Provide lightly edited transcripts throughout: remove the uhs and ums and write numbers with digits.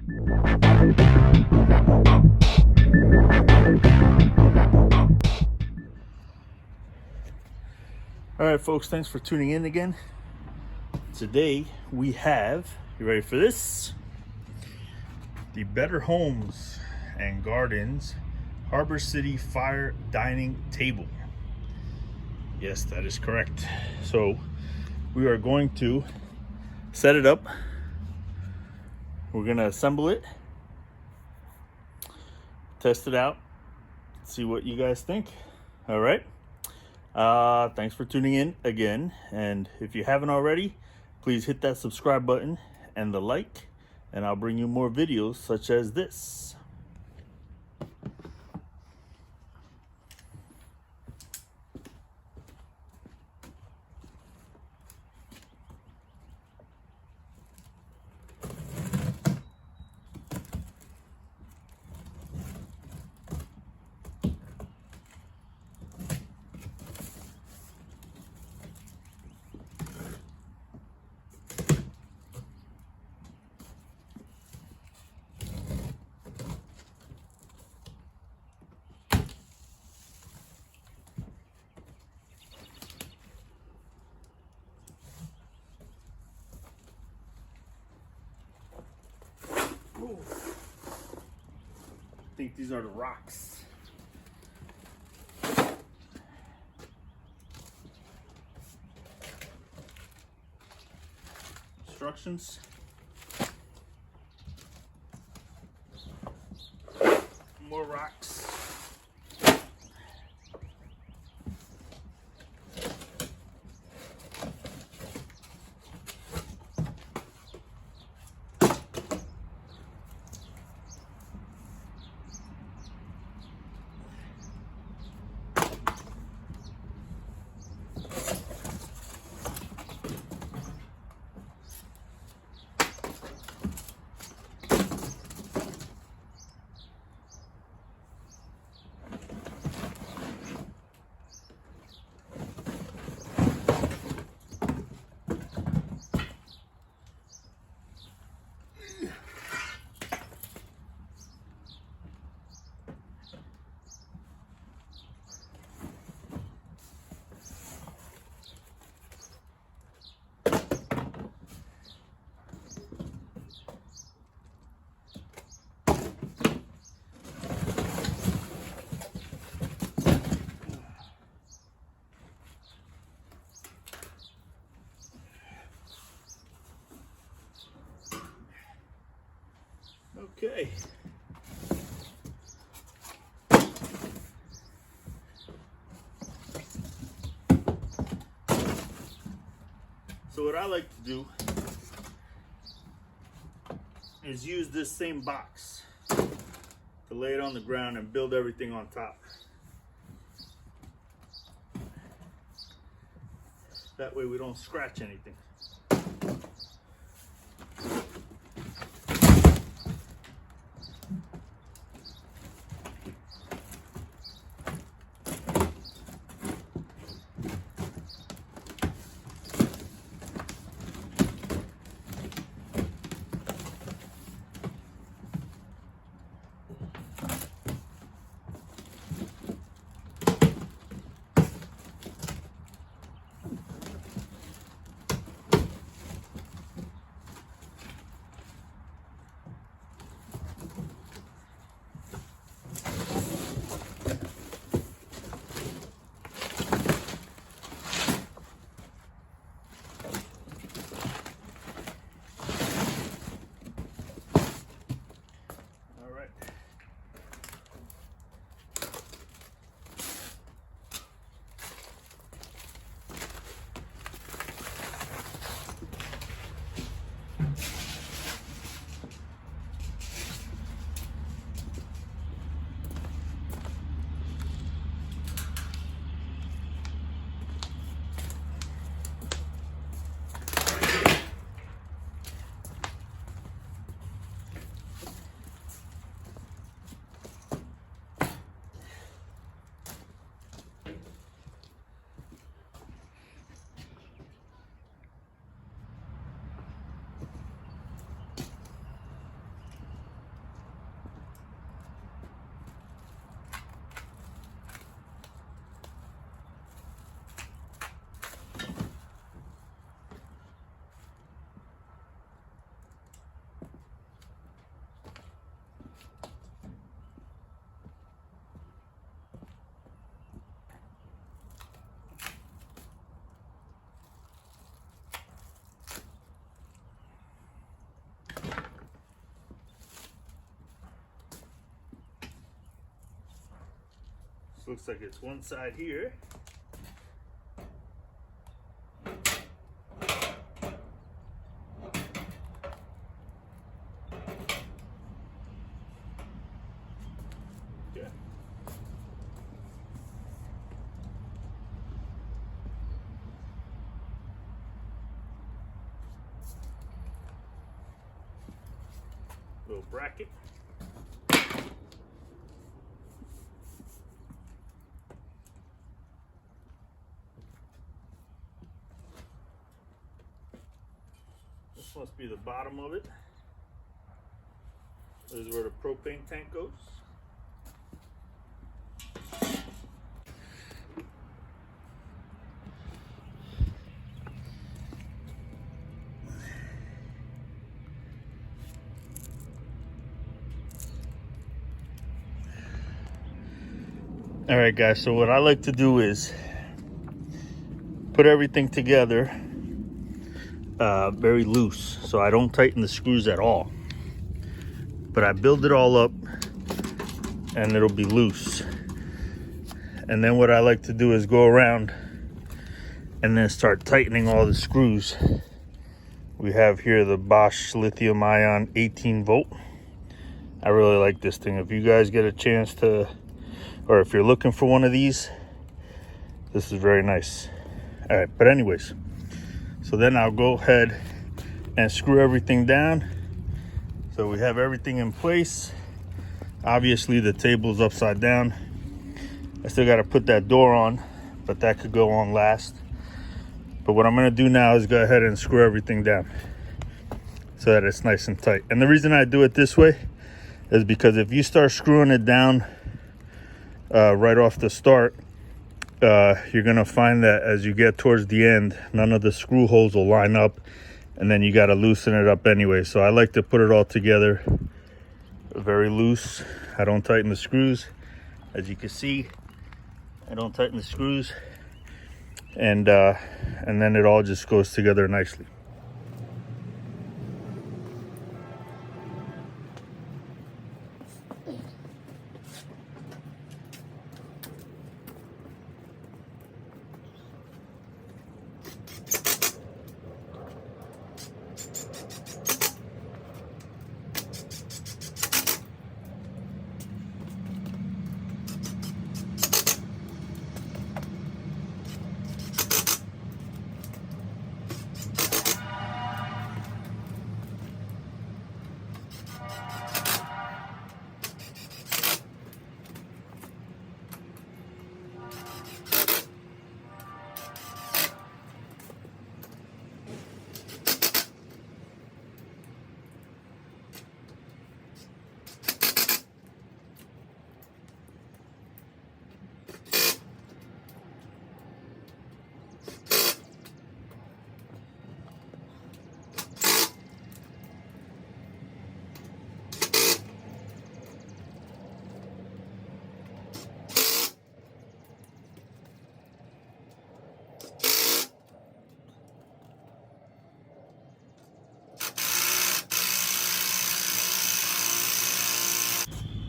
All right, folks, thanks for tuning in again. Today we have, you ready for this? The Better Homes and Gardens Harbor City Fire Dining Table. Yes, that is correct. So we are going to set it up. We're gonna assemble it, test it out, see what you guys think. All right. Thanks for tuning in again. And if you haven't already, please hit that subscribe button and the like, and I'll bring you more videos such as this. Ooh. I think these are the rocks. Instructions. More rocks. Okay. So what I like to do is use this same box to lay it on the ground and build everything on top. That way we don't scratch anything. looks like it's one side here. Okay. Little bracket. This must be the bottom of it. This is where the propane tank goes. All right, guys, so what I like to do is put everything together very loose, so I don't tighten the screws at all, but I build it all up and it'll be loose. And then what I like to do is go around and then start tightening all the screws. We have here the Bosch lithium ion 18 volt. I really like this thing. If you guys get a chance to, or if you're looking for one of these, this is very nice. All right, but anyways, so then I'll go ahead and screw everything down. So we have everything in place. Obviously the table's upside down. I still got to put that door on, but that could go on last. But what I'm going to do now is go ahead and screw everything down so that it's nice and tight. And the reason I do it this way is because if you start screwing it down right off the start, you're going to find that as you get towards the end, none of the screw holes will line up, and then you got to loosen it up anyway. So I like to put it all together very loose. I don't tighten the screws. As you can see, I don't tighten the screws, and then it all just goes together nicely.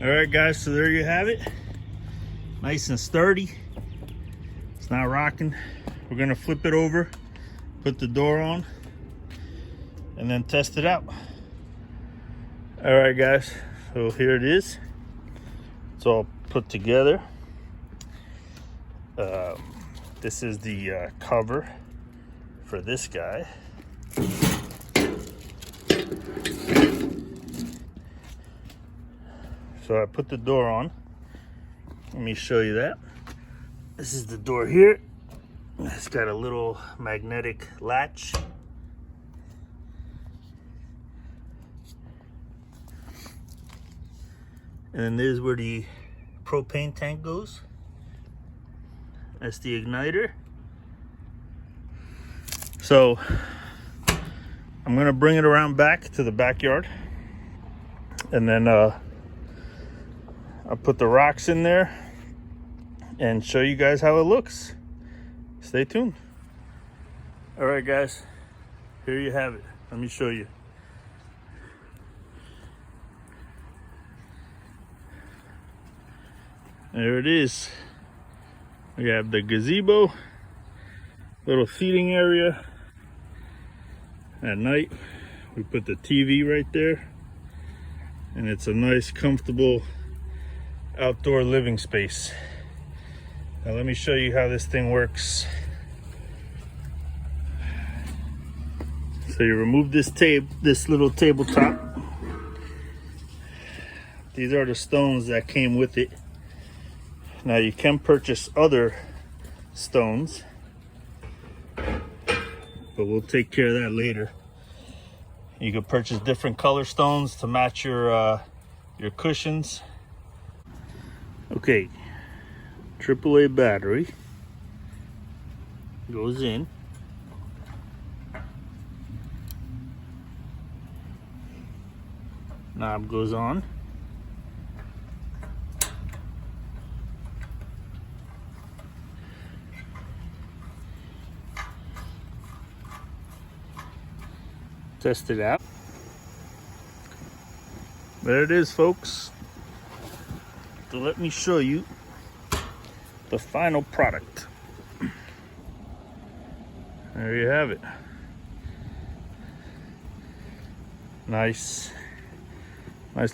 All right, guys, so there you have it. Nice and sturdy. It's not rocking. We're gonna flip it over, put the door on, and then test it out. All right, guys, so here it is. It's all put together. This is the cover for this guy. So I put the door on. Let me show you that. This is the door here. It's got a little magnetic latch. And then this is where the propane tank goes. That's the igniter. So I'm gonna bring it around back to the backyard, and then I'll put the rocks in there and show you guys how it looks. Stay tuned. All right, guys, here you have it. Let me show you. There it is. We have the gazebo, little seating area. At night, we put the TV right there, and it's a nice, comfortable outdoor living space. Now let me show you how this thing works. So you remove this little tabletop. These are the stones that came with it. Now you can purchase other stones, but we'll take care of that later. You can purchase different color stones to match your cushions. Okay, AAA battery goes in. Knob goes on. Test it out. There it is, folks. So let me show you the final product. There you have it. Nice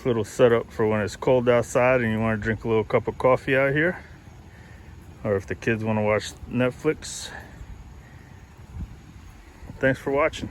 little setup for when it's cold outside and you want to drink a little cup of coffee out here, or if the kids want to watch Netflix. Thanks for watching.